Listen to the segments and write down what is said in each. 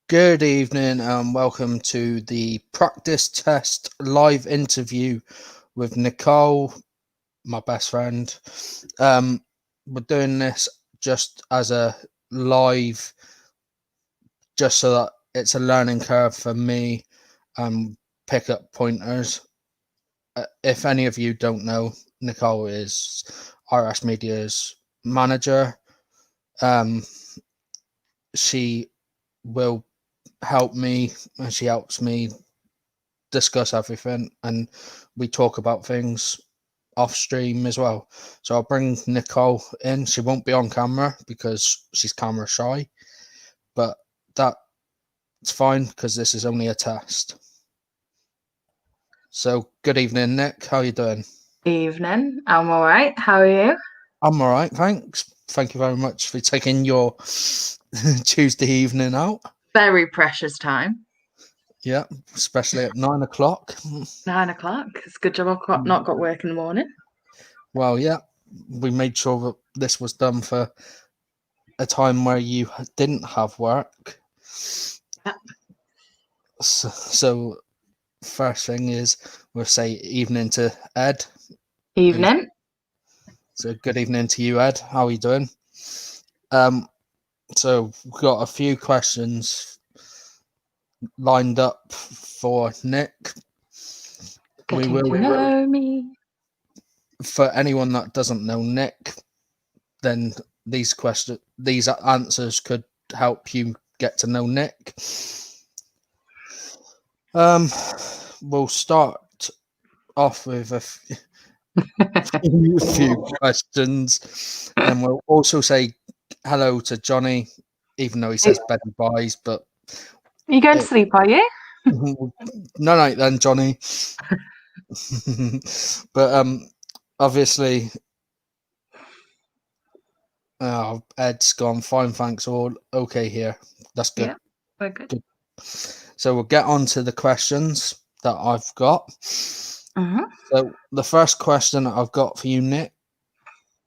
Good evening and welcome to the practice test live interview with Nicole, my best friend. We're doing this just as a live, just so that it's a learning curve for me and pick up pointers. If any of you don't know, Nicole is RS Media's manager. She will help me and she helps me discuss everything, and we talk about things off stream as well. So I'll bring Nicole in. She won't be on camera because she's camera shy, but that's fine because this is only a test. So good evening, Nick. How are you doing? Evening. I'm all right. How are you? I'm all right, thanks. Thank you very much for taking your Tuesday evening out. Very precious time. Yeah, especially at 9 o'clock. 9 o'clock. It's a good job I've not got work in the morning. Well, yeah, we made sure that this was done for a time where you didn't have work. Yep. So first thing is we'll say evening to Ed. Evening. So good evening to you, Ed. How are you doing? So we've got a few questions lined up for Nick. Getting to know me. For anyone that doesn't know Nick, then these answers could help you get to know Nick. We'll start off with a few questions, and we'll also say hello to Johnny, even though he says beddy buys. But you going to sleep? Are you? No, night then, Johnny. But obviously, Ed's gone. Fine, thanks. All okay here. That's good. Yeah, we're good. So we'll get on to the questions that I've got. Mm-hmm. So the first question I've got for you, Nick,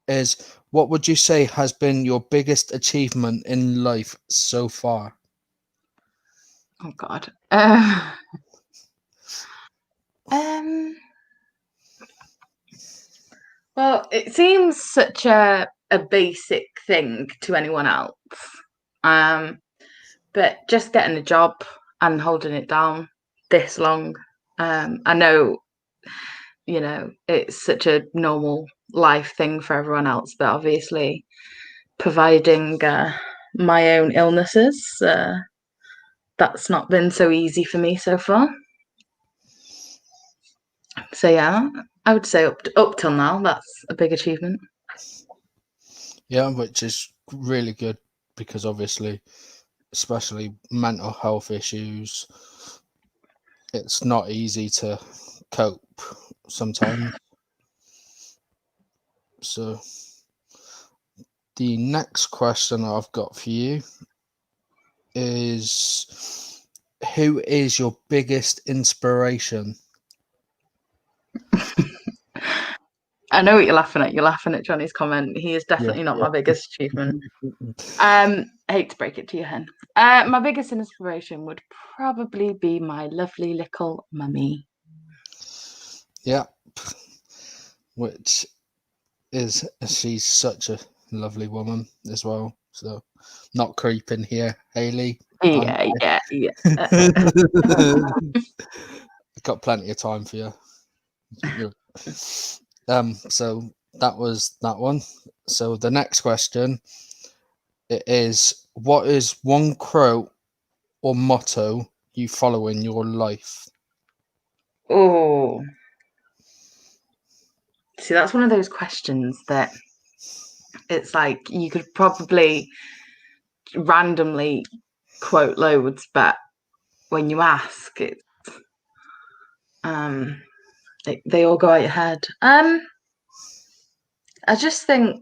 is what would you say has been your biggest achievement in life so far? Oh God. Well, it seems such a basic thing to anyone else. But just getting a job and holding it down this long. I know, it's such a normal life thing for everyone else, but obviously providing my own illnesses, that's not been so easy for me so far. So yeah, I would say up till now, that's a big achievement. Yeah, which is really good because obviously, especially mental health issues, it's not easy to cope sometimes. So the next question I've got for you is, who is your biggest inspiration? I know what you're laughing at. You're laughing at Johnny's comment. He is definitely not my biggest achievement. I hate to break it to you, Hen. My biggest inspiration would probably be my lovely little mummy. Yeah, which is, she's such a lovely woman as well. So not creeping here, Hayley. Yeah. Got plenty of time for you. So that was that one. So the next question is, what is one quote or motto you follow in your life? Oh, see, that's one of those questions that it's like you could probably randomly quote loads, but when you ask, it's they all go out your head. I just think,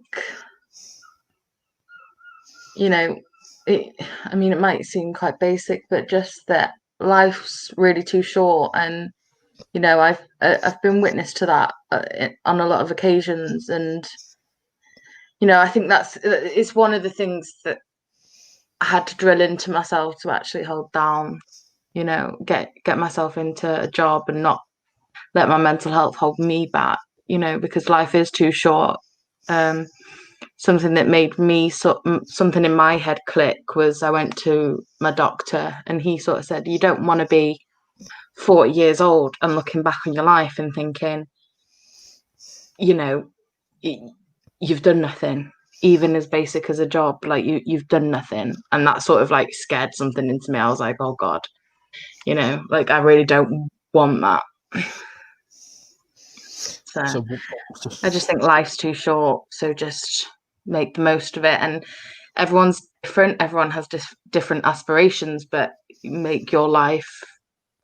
it might seem quite basic, but just that life's really too short, and I've been witness to that on a lot of occasions, and I think it's one of the things that I had to drill into myself to actually hold down, get myself into a job and not let my mental health hold me back, because life is too short. Something that made me something in my head click was I went to my doctor and he sort of said, you don't want to be 40 years old and looking back on your life and thinking, you've done nothing, even as basic as a job, like you've done nothing. And that sort of like scared something into me. I was like, oh God, like I really don't want that. So I just think life's too short. So just make the most of it. And everyone's different. Everyone has different aspirations, but make your life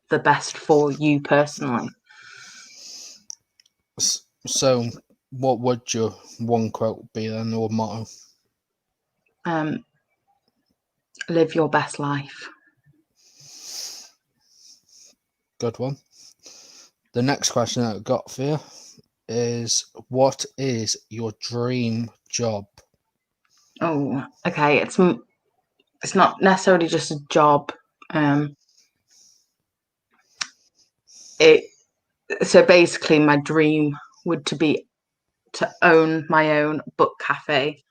the best for you personally. So what would your one quote be then, or motto? Live your best life. Good one. The next question that I've got for you is, what is your dream job? Oh, okay. It's not necessarily just a job. So basically my dream would be to own my own book cafe.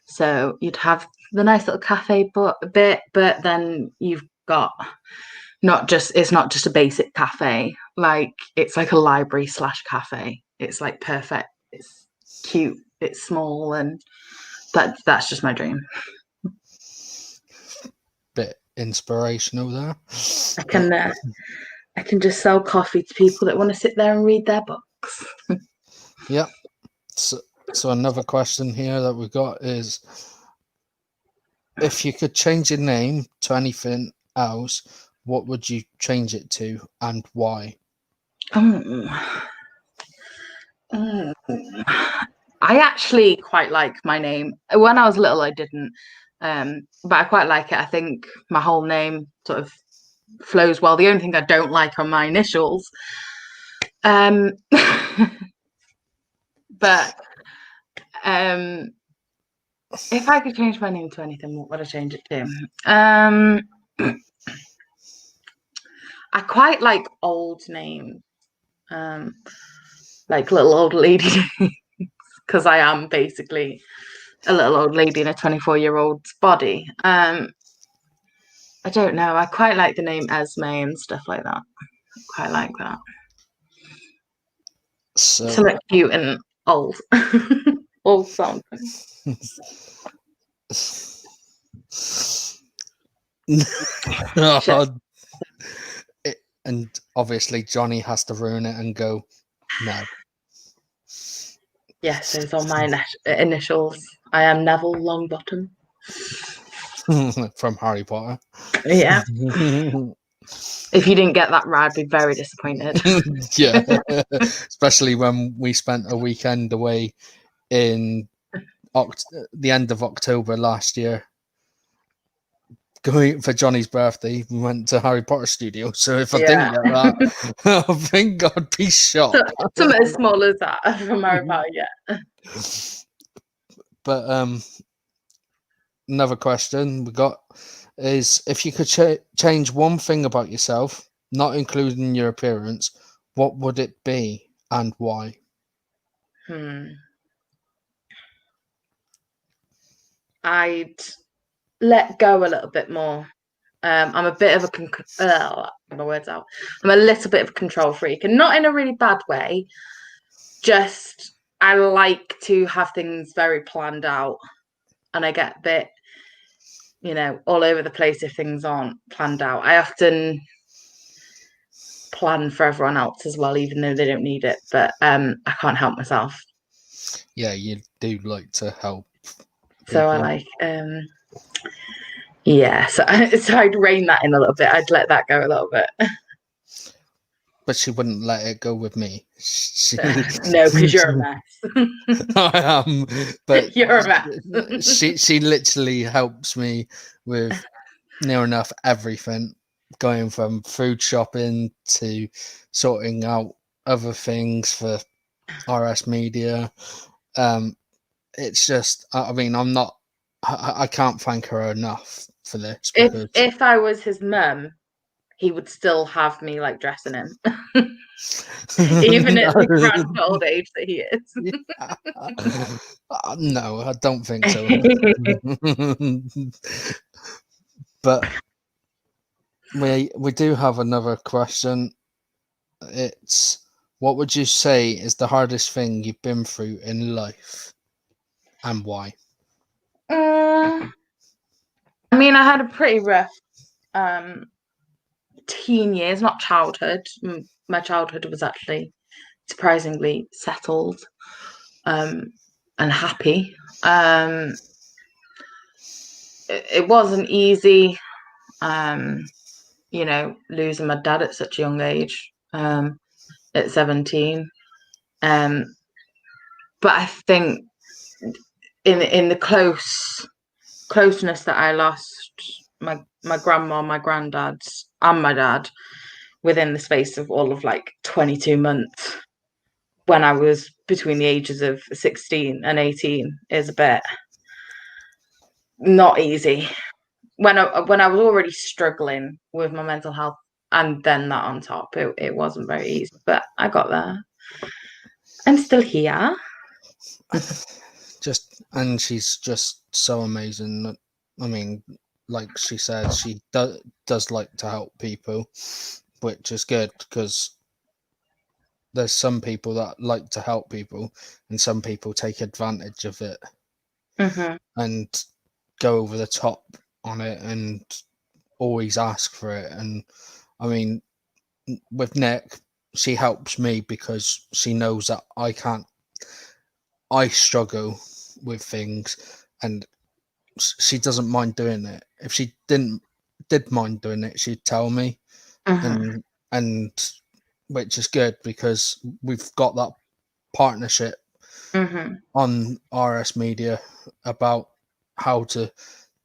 So you'd have the nice little cafe bit, but then you've got it's not just a basic cafe. Like it's like a library / cafe. It's like perfect. It's cute. It's small, and that's just my dream. Bit inspirational there. I can just sell coffee to people that want to sit there and read their books. Yep. So another question here that we got is, if you could change your name to anything else, what would you change it to and why? I actually quite like my name. When I was little, I didn't, but I quite like it. I think my whole name sort of flows well. The only thing I don't like are my initials. But if I could change my name to anything, what would I change it to? I quite like old names, like little old lady names, because I am basically a little old lady in a 24-year-old's body. I don't know. I quite like the name Esme and stuff like that. I quite like that. So something cute and old. Old something. And obviously Johnny has to ruin it and go, no. Yes, those are my initials. I am Neville Longbottom. From Harry Potter. Yeah. If you didn't get that right, I'd be very disappointed. Yeah. Especially when we spent a weekend away in the end of October last year. Going for Johnny's birthday, we went to Harry Potter Studio. So if I didn't get that, I think I'd be shocked. Something as small as that from Harry Potter, yeah. But another question we got is, if you could change one thing about yourself, not including your appearance, what would it be and why? I'd let go a little bit more. I'm a bit of a my words out. I'm a little bit of a control freak, and not in a really bad way. Just I like to have things very planned out, and I get a bit, all over the place if things aren't planned out. I often plan for everyone else as well, even though they don't need it. But I can't help myself. Yeah, you do like to help people. So I like, yeah. So I'd rein that in a little bit. I'd let that go a little bit. But she wouldn't let it go with me. No, because you're a mess. I am, but you're a mess. she literally helps me with near enough everything, going from food shopping to sorting out other things for RS Media. It's just, I mean, I can't thank her enough for this. Because if I was his mum, he would still have me like dressing him, even at the grand old age that he is. No, I don't think so. But we do have another question. It's, what would you say is the hardest thing you've been through in life, and why? I mean, I had a pretty rough teen years, not childhood. My childhood was actually surprisingly settled and happy. It wasn't easy, losing my dad at such a young age, at 17. But I think in the closeness that I lost my grandma, my granddad, and my dad within the space of all of like 22 months when I was between the ages of 16 and 18 is a bit not easy. When I was already struggling with my mental health, and then that on top, it wasn't very easy, but I got there. I'm still here. And she's just so amazing. I mean, like she said, she does like to help people, which is good, because there's some people that like to help people, and some people take advantage of it and go over the top on it and always ask for it. And I mean, with Nick, she helps me because she knows that I struggle with things, and she doesn't mind doing it. If she did mind doing it, she'd tell me, and which is good, because we've got that partnership on RS Media about how to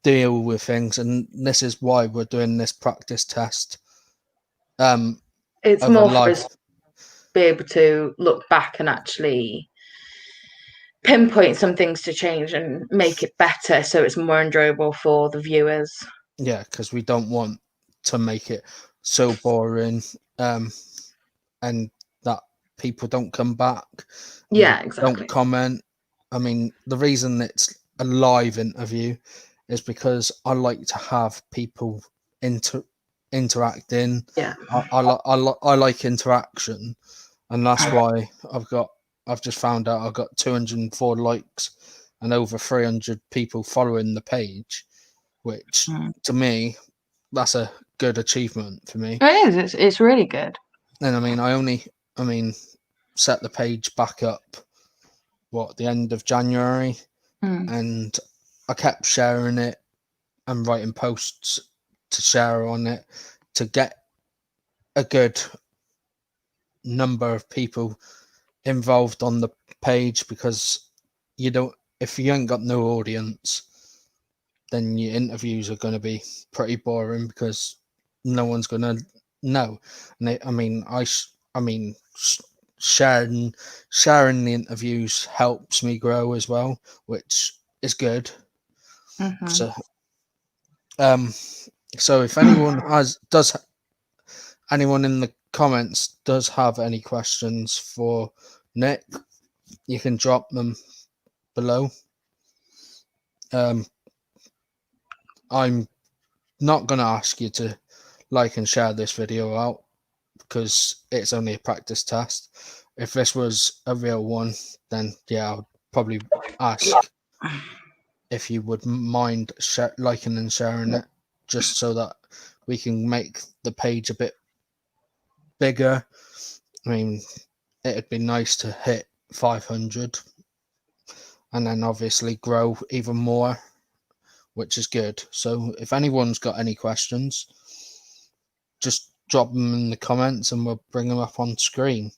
deal with things, and this is why we're doing this practice test. It's more for us to be able to look back and actually pinpoint some things to change and make it better, so it's more enjoyable for the viewers. Yeah, because we don't want to make it so boring, and that people don't come back. Yeah, exactly. Don't comment. I mean, the reason it's a live interview is because I like to have people interacting. Yeah. I like interaction, and that's why I've just found out I've got 204 likes and over 300 people following the page, which to me, that's a good achievement for me. It is. It's really good. And I mean, set the page back up, the end of January, and I kept sharing it and writing posts to share on it to get a good number of people involved on the page, because if you ain't got no audience, then your interviews are going to be pretty boring, because no one's going to know. And sharing the interviews helps me grow as well, which is good. So if anyone anyone in the comments does have any questions for Nick, you can drop them below. I'm not going to ask you to like and share this video out, because it's only a practice test. If this was a real one, then yeah, I'll probably ask if you would mind liking and sharing it, just so that we can make the page a bit bigger. I mean, it'd be nice to hit 500 and then obviously grow even more, which is good. So if anyone's got any questions, just drop them in the comments and we'll bring them up on screen.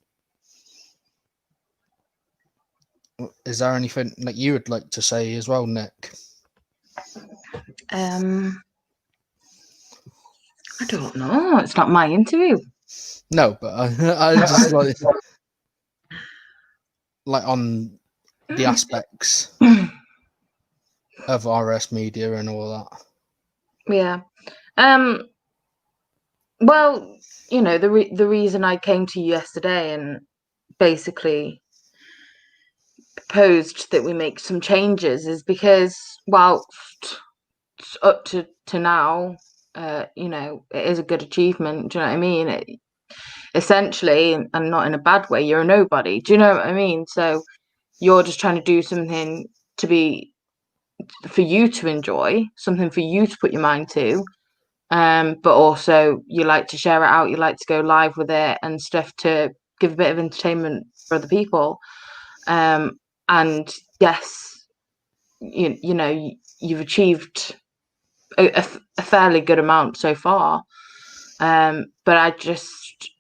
Is there anything that you would like to say as well, Nick? I don't know. It's not my interview. No, but I just like on the aspects of RS Media and all that. Yeah. Well, the reason I came to you yesterday and basically proposed that we make some changes is because, whilst up to now, it is a good achievement. Do you know what I mean? Essentially, and not in a bad way, you're a nobody. Do you know what I mean? So you're just trying to do something to be for you to enjoy, something for you to put your mind to. But also you like to share it out, you like to go live with it and stuff to give a bit of entertainment for other people. And yes, you've achieved a fairly good amount so far. But I just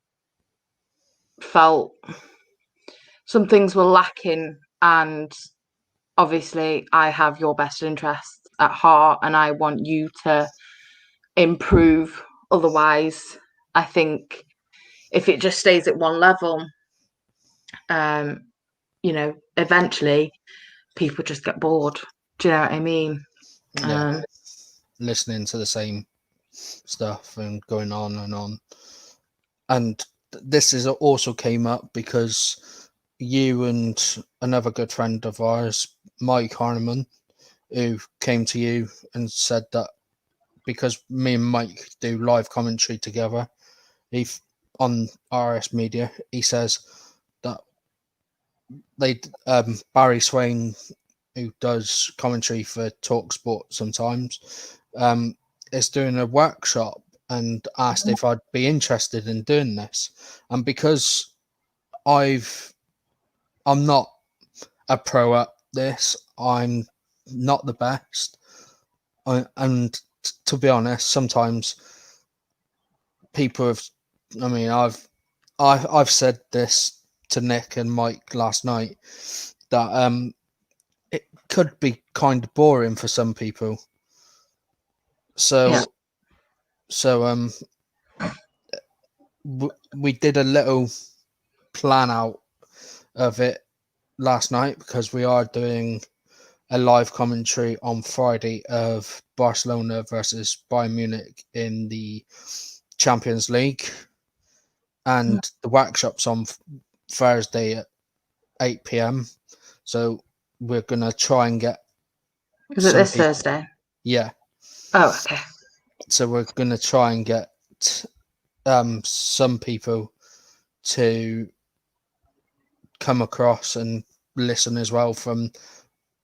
felt some things were lacking, and obviously I have your best interests at heart and I want you to improve. Otherwise, I think if it just stays at one level, eventually people just get bored. Do you know what I mean? Yeah. Listening to the same stuff and going on and on. And this is also came up because you and another good friend of ours, Mike Harneman, who came to you and said that because me and Mike do live commentary together, he on RS Media, he says that they Barry Swain, who does commentary for Talksport sometimes, is doing a workshop and asked if I'd be interested in doing this. And because I'm not a pro at this, I'm not the best. And to be honest, sometimes people have. I mean, I've said this to Nick and Mike last night that it could be kind of boring for some people. So Yeah. so we did a little plan out of it last night because we are doing a live commentary on Friday of Barcelona versus Bayern Munich in the Champions League, and the workshop's on Thursday at 8 p.m. So we're gonna try and get Is it some this people. Thursday? Yeah. Oh, okay. So we're gonna try and get some people to come across and listen as well from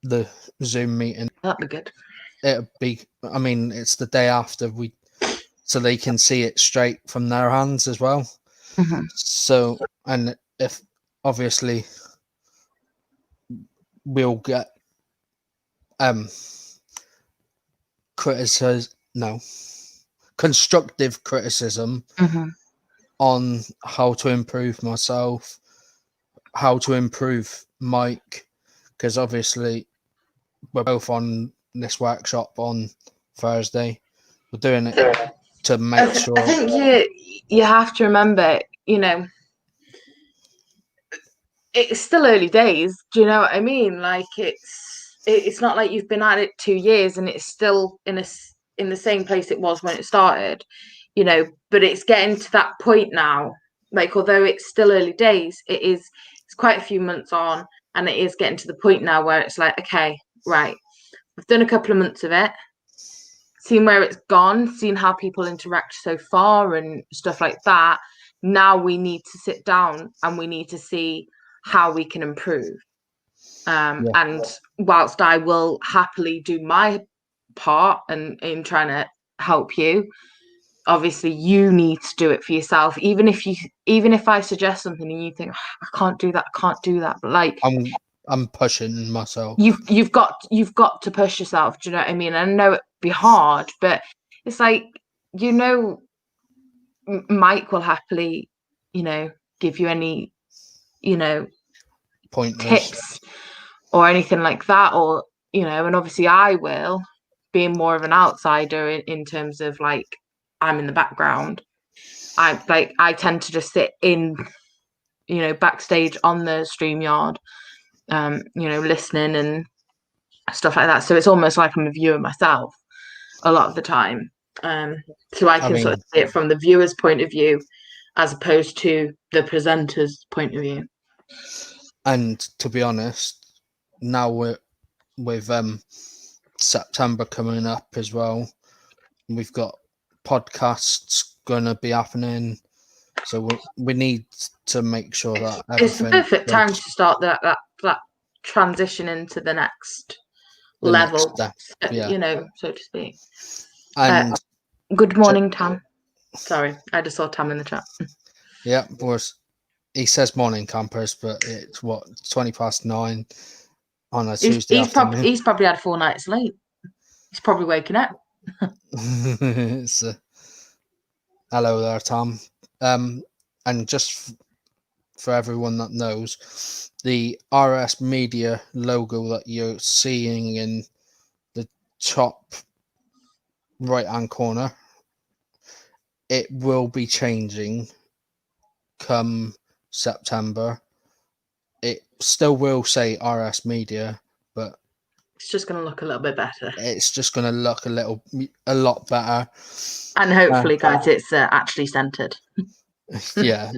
the Zoom meeting. That'd be good. It'll be. I mean, it's the day after so they can see it straight from their hands as well. Mm-hmm. So, and if obviously we'll get constructive criticism Mm-hmm. on how to improve myself, how to improve Mike, because obviously we're both on this workshop on Thursday. We're doing it to make I sure. think you have to remember, it's still early days. Do you know what I mean? Like it's not like you've been at it 2 years and it's still in the same place it was when it started. But it's getting to that point now. Like, although it's still early days, it's quite a few months on, and it is getting to the point now where it's like, okay, right, we've done a couple of months of it, seen where it's gone, seen how people interact so far and stuff like that. Now we need to sit down and we need to see how we can improve. Yeah. And whilst I will happily do my part and in trying to help you, obviously you need to do it for yourself. Even if I suggest something and you think, "Oh, I can't do that, I can't do that," but like I'm pushing myself. you've got to push yourself. Do you know what I mean? I know it'd be hard, but it's like, Mike will happily, give you any, Pointers. tips or anything like that, or and obviously I will, being more of an outsider in terms of like I'm in the background. I tend to just sit in, backstage on the StreamYard, listening and stuff like that. So it's almost like I'm a viewer myself. a lot of the time. So I can sort of mean, see it from the viewer's point of view as opposed to the presenter's point of view. And to be honest, now with September coming up as well, we've got podcasts gonna be happening, so we need to make sure that It's the everything perfect time to start that transition into the next level, step, yeah. so to speak. And Good morning, Tam. Sorry, I just saw Tam in the chat. yeah, he says morning campers, but it's what 20 past 9 on a Tuesday afternoon. He's probably had 4 nights sleep. He's probably waking up. So, hello there, Tom. And just for everyone that knows, the RS Media logo that you're seeing in the top right-hand corner, it will be changing come September. It still will say RS Media, but It's just going to look a little bit better. it's just going to look a lot better. And hopefully, guys, it's actually centered. Yeah.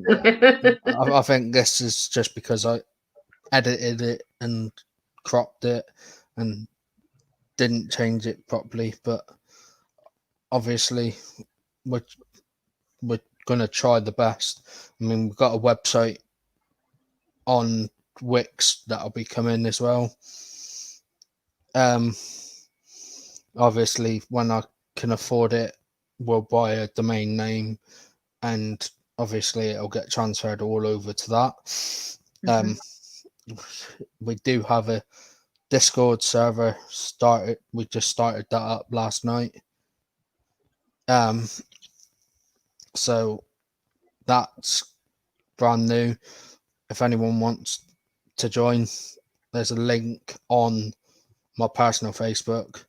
I think this is just because I edited it and cropped it and didn't change it properly, but obviously we're gonna try the best. I mean, we've got a website on Wix that'll be coming as well. Obviously when I can afford it, we'll buy a domain name, and obviously it'll get transferred all over to that. We do have a Discord server started. We just started that up last night. So that's brand new. If anyone wants to join, there's a link on my personal Facebook.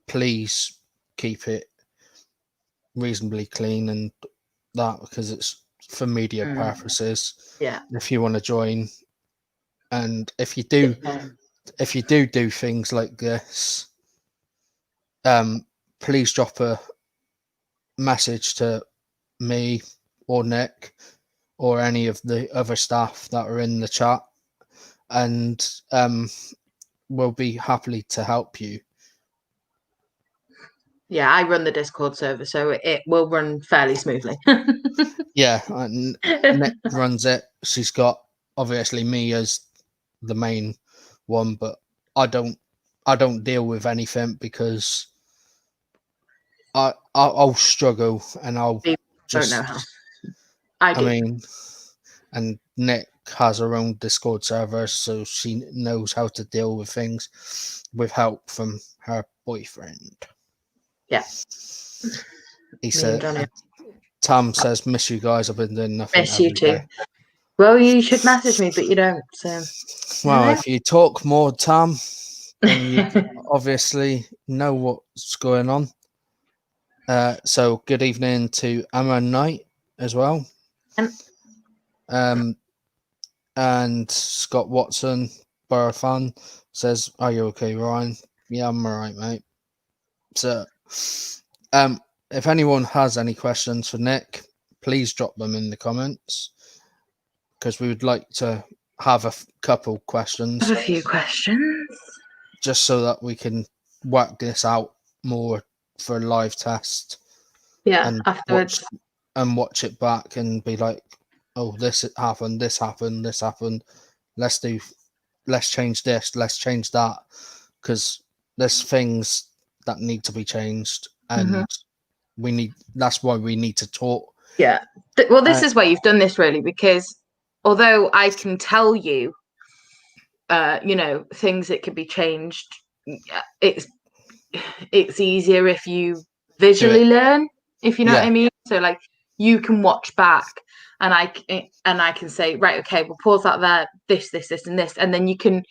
Please keep it reasonably clean and that, because it's for media purposes. Yeah. If you want to join, and if you do things like this, please drop a message to me or Nick or any of the other staff that are in the chat, and we'll be happily to help you. Yeah, I run the Discord server, so it will run fairly smoothly. Yeah, Nick runs it. She's got obviously me as the main one, but I don't deal with anything because I'll struggle and I'll just don't know how. I mean, and Nick has her own Discord server, so she knows how to deal with things with help from her boyfriend. Yeah. He said, Tam says, miss you guys. I've been doing nothing. Miss you too. Well, you should message me, but you don't. So, well, if you talk more, Tam, then you obviously know what's going on. So, good evening to Emma Knight as well. And Scott Watson, Borough fan, says, "Are you okay, Ryan?" Yeah, I'm alright, mate. So, if anyone has any questions for Nick, please drop them in the comments, because we would like to have a couple questions. A few questions. Just so that we can work this out more for a live test. Yeah, and afterwards. Watch it back and be like, oh, this happened, this happened, this happened. Let's change this, let's change that, because there's things that need to be changed, and that's why we need to talk. Yeah. Well, this is why you've done this, really, because although I can tell you, things that could be changed, it's easier if you visually learn, if you know what I mean. So like you can watch back and I can say, right, okay, we'll pause that there, this and this, and then you can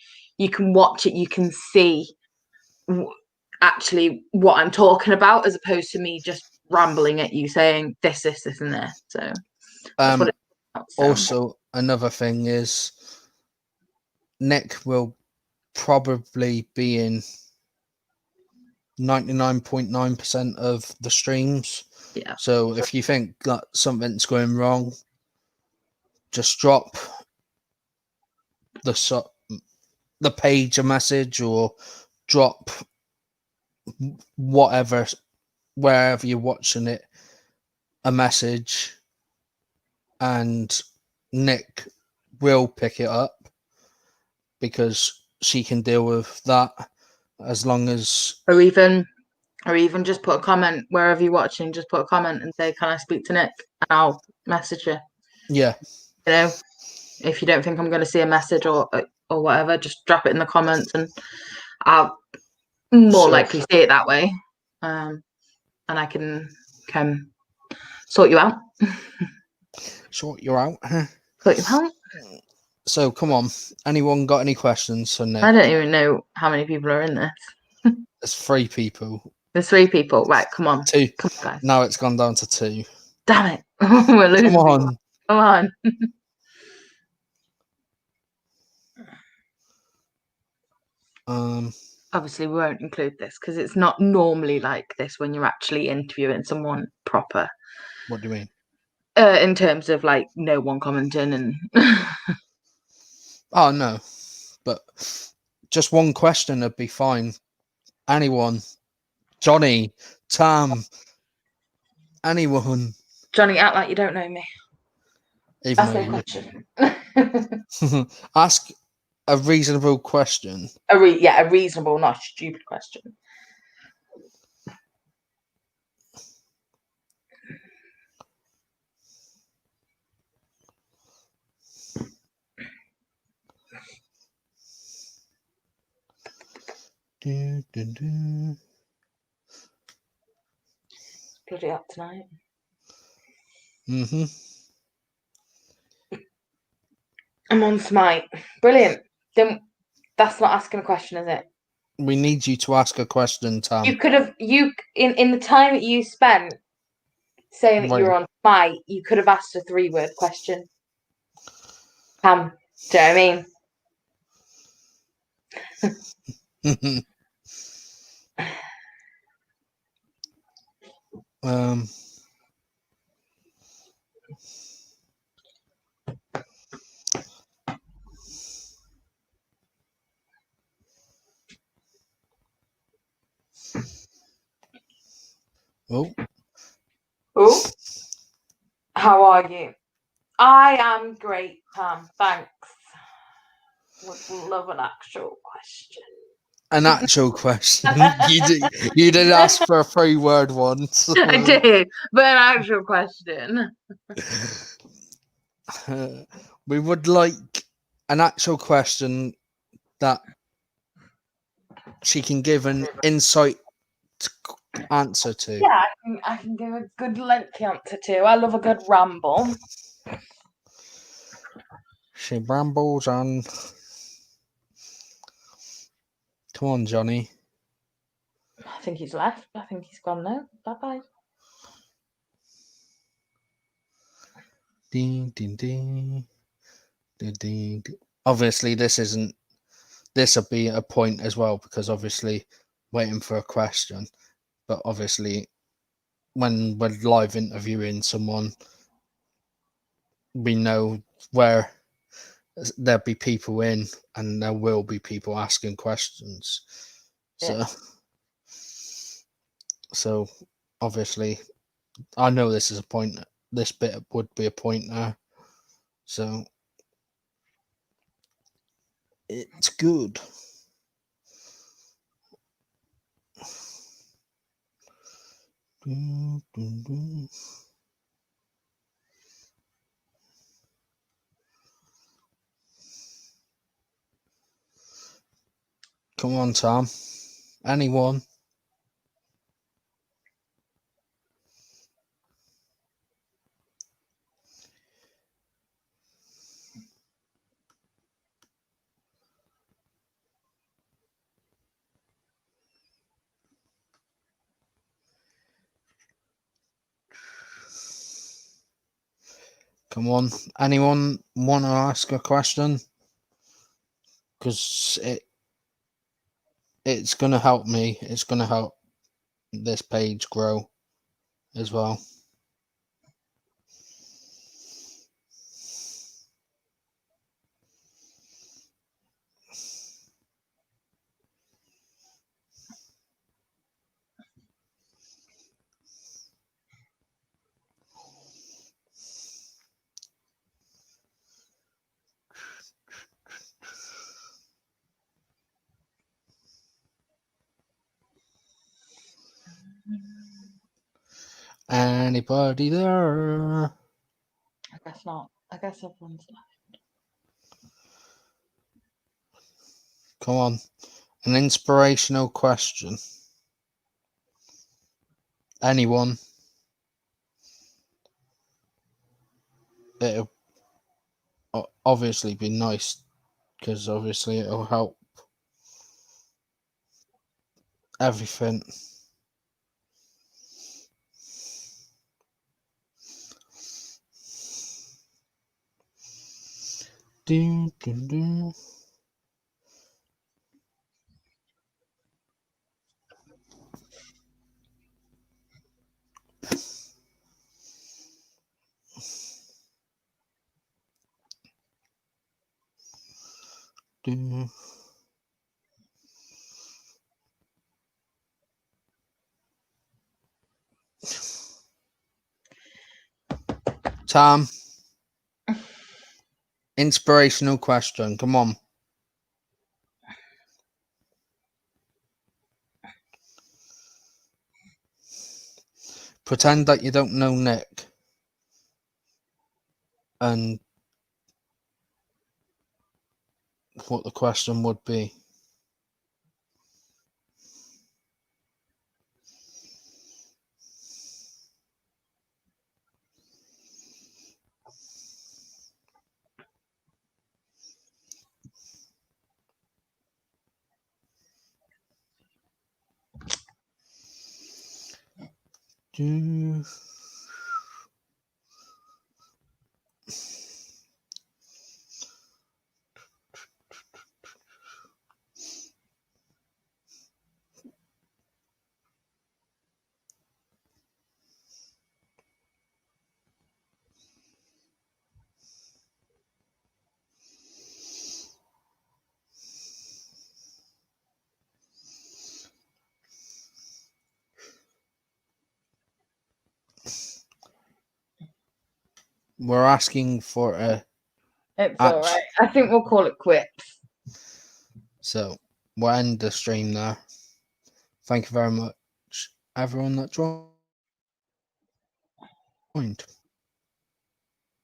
watch it, you can see actually what I'm talking about, as opposed to me just rambling at you saying this and this. So that's what it's about, so. Also, another thing is Nick will probably be in 99.9% of the streams. Yeah. So if you think that something's going wrong, just drop the page a message or drop whatever, wherever you're watching it, a message, and Nick will pick it up because she can deal with that as long as Or even just put a comment wherever you're watching. Just put a comment and say, "Can I speak to Nick?" And I'll message you. yeah. You know, if you don't think I'm going to see a message or whatever, just drop it in the comments, and I'll more likely see it that way. And I can sort you out. Sort you out. Sort you out. So come on, anyone got any questions for Nick? I don't even know how many people are in this. There's 3 people. There's 3 people. Right, come on. 2. Come on, guys. Now it's gone down to 2. Damn it. We're losing. Come on. Come on. Obviously, we won't include this because it's not normally like this when you're actually interviewing someone proper. What do you mean? In terms of like no one commenting and. Oh no, but just one question would be fine. Anyone, Johnny, Tam, anyone. Johnny, act like you don't know me. Even Ask me a question. Ask a reasonable question. A reasonable, not a stupid question. Bloody up tonight. I'm on Smite. Brilliant. Then that's not asking a question, is it? We need you to ask a question, Tam. You could have in the time that you spent saying that you were on Smite, you could have asked a 3-word question. Tam, do you know what I mean? Oh, how are you? I am great, Tam. Thanks. Would love an actual question. An actual question. You did ask for a 3-word one. So. I did, but an actual question. We would like an actual question that she can give an insight answer to. Yeah, I can give a good lengthy answer to. I love a good ramble. She rambles on. Come on, Johnny. I think he's left. I think he's gone now. Bye-bye. Ding, ding, ding. Ding, ding, ding. Obviously, this will be a point as well, because obviously waiting for a question, but obviously when we're live interviewing someone, we know where there'll be people in and there will be people asking questions. Yeah. So obviously I know this is a point. This bit would be a point now. So it's good. Come on, Tom. Anyone? Come on. Anyone want to ask a question? Because it's going to help me. It's going to help this page grow as well. Anybody there? I guess not. I guess everyone's left. Come on. An inspirational question. Anyone. It'll obviously be nice because obviously it'll help everything. Do, do, do. Do. Tom, inspirational question. Come on. Pretend that you don't know Nick and what the question would be. Do. We're asking for a. It's all right. I think we'll call it quits. So we'll end the stream there. Thank you very much, everyone that joined.